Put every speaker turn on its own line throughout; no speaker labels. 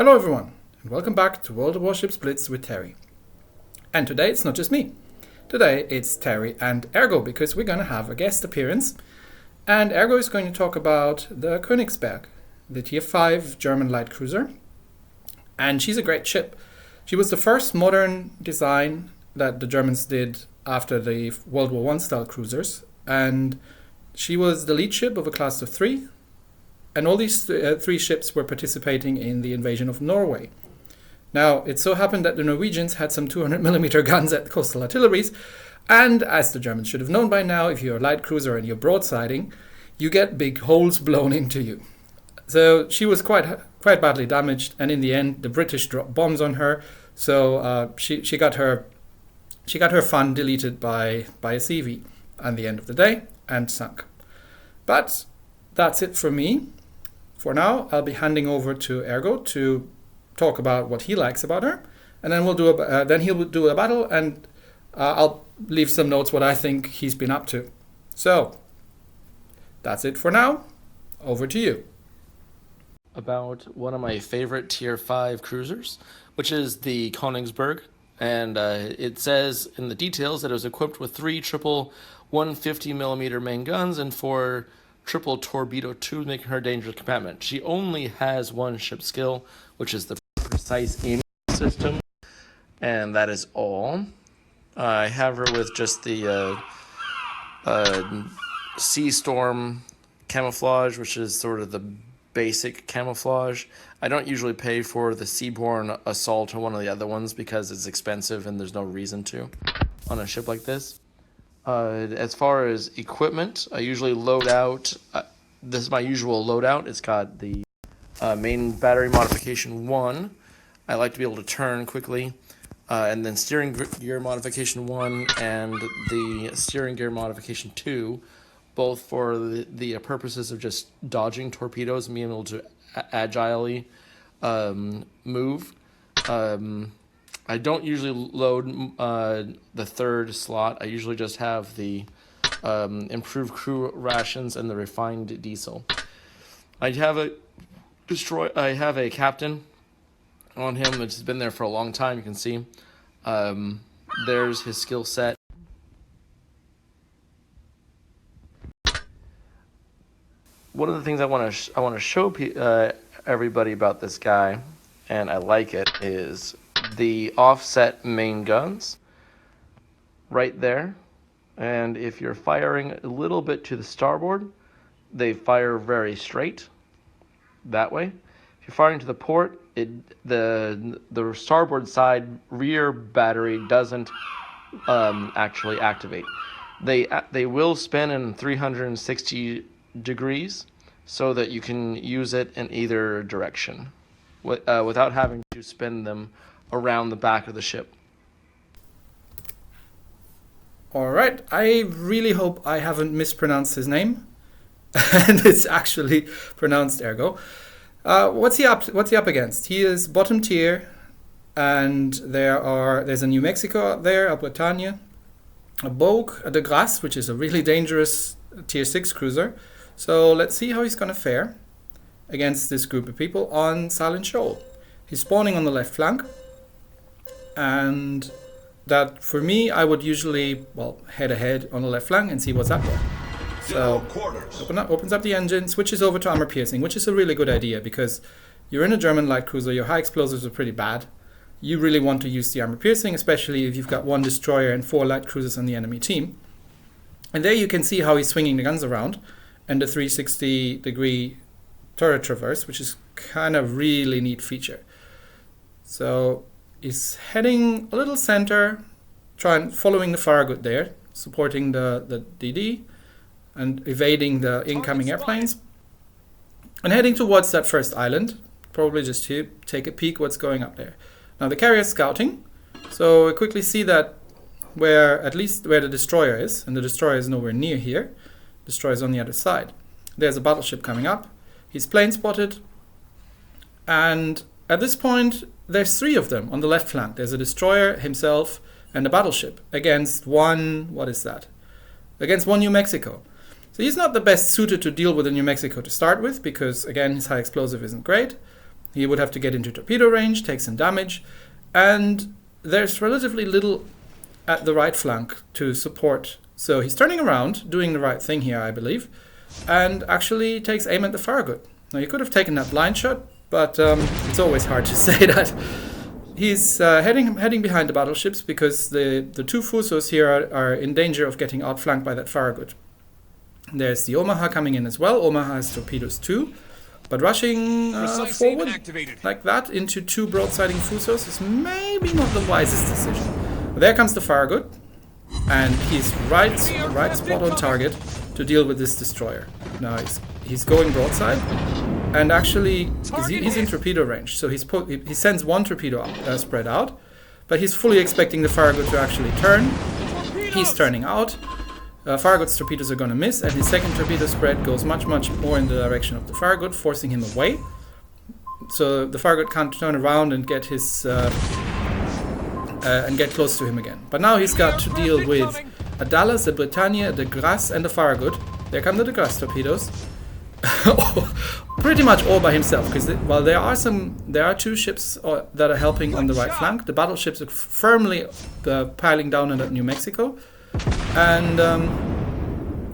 Hello everyone, and welcome back to World of Warships Blitz with Terry. And today it's not just me. Today it's Terry and Ergot, because we're going to have a guest appearance. And Ergot is going to talk about the Königsberg, the Tier 5 German light cruiser. And she's a great ship. She was the first modern design that the Germans did after the World War I style cruisers. And she was the lead ship of a class of 3. And all these three ships were participating in the invasion of Norway. Now, it so happened that the Norwegians had some 200mm guns at coastal artilleries, and as the Germans should have known by now, if you're a light cruiser and you're broadsiding, you get big holes blown into you. So she was quite badly damaged, and in the end, the British dropped bombs on her. So she got her fun deleted by a CV at the end of the day and sunk. But that's it for me. For now, I'll be handing over to Ergot to talk about what he likes about her, and then then he'll do a battle, and I'll leave some notes what I think he's been up to. So that's it for now. Over to you.
About one of my favorite Tier 5 cruisers, which is the Königsberg, and it says in the details that it was equipped with 3 triple 150mm main guns and 4 triple torpedo tubes, making her a dangerous combatant. She only has one ship skill, which is the precise aiming system, and that is all. I have her with just the Sea Storm camouflage, which is sort of the basic camouflage. I don't usually pay for the Seaborne Assault or one of the other ones because it's expensive and there's no reason to on a ship like this. As far as equipment, I usually load out, this is my usual loadout. It's got the main battery modification 1. I like to be able to turn quickly, and then steering gear modification 1 and the steering gear modification 2, both for the purposes of just dodging torpedoes and being able to agilely move. I don't usually load the third slot. I usually just have the improved crew rations and the refined diesel. I have a captain on him that's been there for a long time. You can see there's his skill set. One of the things I want to show everybody about this guy, and I like it, is the offset main guns right there. And if you're firing a little bit to the starboard, they fire very straight that way. If you're firing to the port, the starboard side rear battery doesn't actually activate. They will spin in 360 degrees so that you can use it in either direction without having to spin them around the back of the ship.
Alright, I really hope I haven't mispronounced his name. And it's actually pronounced Ergot. What's he up against? He is bottom tier, and there's a New Mexico out there, a Bretagne, a Bogue, a De Grasse, which is a really dangerous Tier 6 cruiser. So let's see how he's going to fare against this group of people on Silent Shoal. He's spawning on the left flank, and that, for me, I would usually, head ahead on the left flank and see what's up there. So, opens up the engine, switches over to armor piercing, which is a really good idea because you're in a German light cruiser, your high explosives are pretty bad. You really want to use the armor piercing, especially if you've got 1 destroyer and 4 light cruisers on the enemy team. And there you can see how he's swinging the guns around, and the 360-degree turret traverse, which is kind of really neat feature. So he's heading a little center, following the Farragut there, supporting the DD and evading the incoming airplanes, and heading towards that first island, probably just to take a peek what's going up there. Now the carrier's scouting, so we quickly see that where the destroyer is, and the destroyer is nowhere near here. The destroyer is on the other side. There's a battleship coming up. He's plane spotted, and at this point there's 3 of them on the left flank. There's a destroyer, himself, and a battleship against one New Mexico. So he's not the best suited to deal with a New Mexico to start with because, again, his high explosive isn't great. He would have to get into torpedo range, take some damage, and there's relatively little at the right flank to support. So he's turning around, doing the right thing here, I believe, and actually takes aim at the Farragut. Now, he could have taken that blind shot, but it's always hard to say that. He's heading behind the battleships because the two Fusos here are in danger of getting outflanked by that Farragut. There's the Omaha coming in as well. Omaha has torpedoes too. But rushing forward like that into two broadsiding Fusos is maybe not the wisest decision. But there comes the Farragut, and he's right spot on target to deal with this destroyer. Now he's going broadside, and actually he's in torpedo range. So he sends one torpedo spread out, but he's fully expecting the Farragut to actually turn. He's turning out. Farragut's torpedoes are going to miss, and his second torpedo spread goes much more in the direction of the Farragut, forcing him away. So the Farragut can't turn around and get his and get close to him again. But now he's got to deal with a Dallas, a Britannia, a de Grasse, and a Farragut. There come the de Grasse torpedoes. Pretty much all by himself, because while there are two ships that are helping on the right flank. The battleships are firmly piling down at New Mexico. And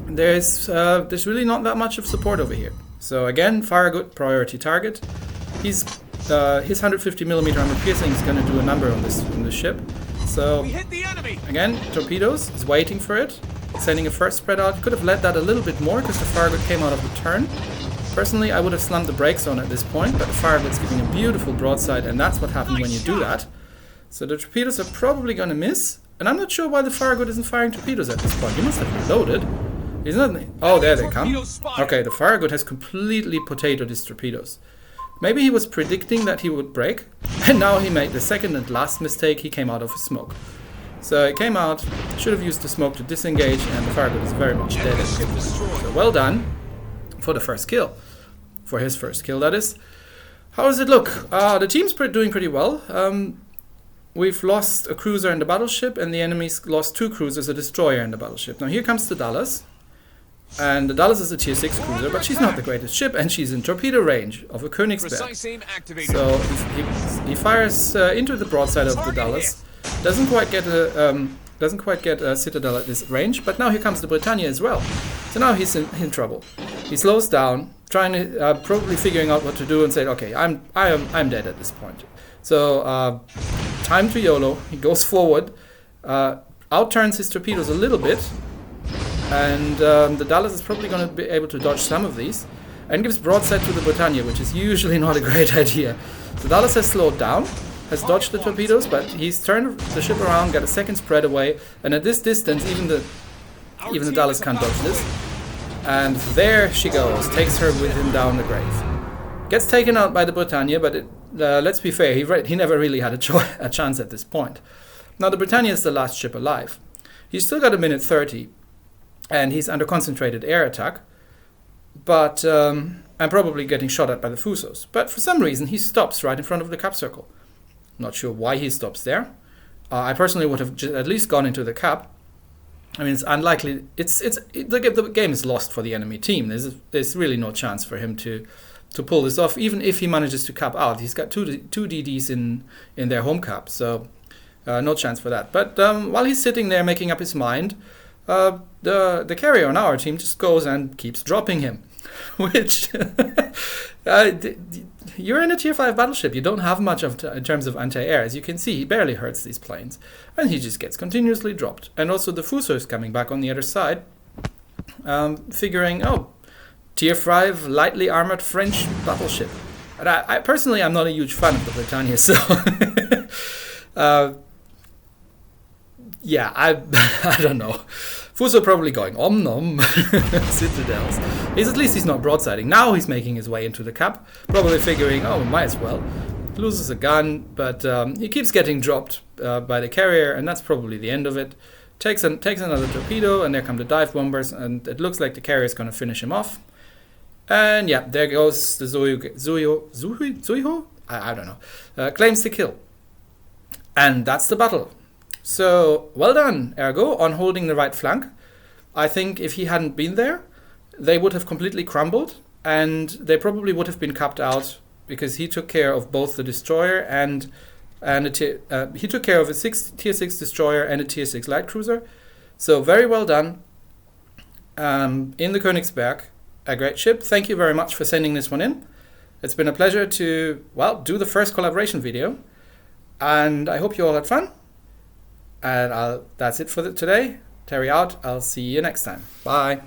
there's really not that much of support over here. So again, Farragut priority target. His 150mm armor piercing is going to do a number on this ship. So again, torpedoes. He's waiting for it, sending a first spread out. Could have let that a little bit more because the Farragut came out of the turn. Personally, I would have slammed the brakes on at this point, but the Farragut's giving a beautiful broadside, and that's what happens when you do that. So the torpedoes are probably going to miss. And I'm not sure why the Farragut isn't firing torpedoes at this point. He must have reloaded. He's not. Oh, there they come. Okay, the Farragut has completely potatoed his torpedoes. Maybe he was predicting that he would break, and now he made the second and last mistake. He came out of his smoke. So he came out, should have used the smoke to disengage, and the Farragut is very much dead at this point. So well done for the first kill. For his first kill, that is. How does it look? The team's doing pretty well. We've lost a cruiser and a battleship, and the enemy's lost two cruisers, a destroyer and a battleship. Now here comes the Dallas, and the Dallas is a tier 6 cruiser, but she's not the greatest ship, and she's in torpedo range of a Königsberg. So he fires into the broadside of the Dallas. Doesn't quite get a Citadel at this range, but now here comes the Britannia as well. So now he's in trouble. He slows down, trying to probably figuring out what to do, and say, okay, I'm dead at this point. So time to YOLO. He goes forward, outturns his torpedoes a little bit, and the Dallas is probably going to be able to dodge some of these, and gives broadside to the Britannia, which is usually not a great idea. So Dallas has slowed down, has dodged the torpedoes, but he's turned the ship around, got a second spread away, and at this distance, even the Dallas can't dodge this. And there she goes, takes her with him down the grave. Gets taken out by the Britannia, but let's be fair, he never really had a chance at this point. Now the Britannia is the last ship alive. He's still got a minute 30, and he's under concentrated air attack, but and probably getting shot at by the Fusos. But for some reason, he stops right in front of the cap circle. Not sure why he stops there. I personally would have at least gone into the cap. I mean, it's unlikely. The game is lost for the enemy team. There's really no chance for him to pull this off, even if he manages to cap out. He's got two DDs in their home cap, so no chance for that. But while he's sitting there making up his mind, the carrier on our team just goes and keeps dropping him, which you're in a tier 5 battleship. You don't have much in terms of anti-air. As you can see, he barely hurts these planes, and he just gets continuously dropped. And also the Fuso is coming back on the other side, figuring, tier 5 lightly armored French battleship. And I personally, I'm not a huge fan of the Britannia, so yeah, I don't know. Fuso probably going om nom citadels. At least he's not broadsiding. Now he's making his way into the cap, probably figuring, might as well. Loses a gun, but he keeps getting dropped by the carrier, and that's probably the end of it. Takes another torpedo, and there come the dive bombers, and it looks like the carrier is going to finish him off. And yeah, there goes the Zuiho? I don't know. Claims the kill. And that's the battle. So, well done, Ergot, on holding the right flank. I think if he hadn't been there, they would have completely crumbled, and they probably would have been capped out because he took care of both the destroyer and he took care of a tier 6 destroyer and a tier 6 light cruiser. So very well done in the Königsberg, a great ship. Thank you very much for sending this one in. It's been a pleasure to, well, do the first collaboration video, and I hope you all had fun. And that's it for today. Terry out. I'll see you next time. Bye.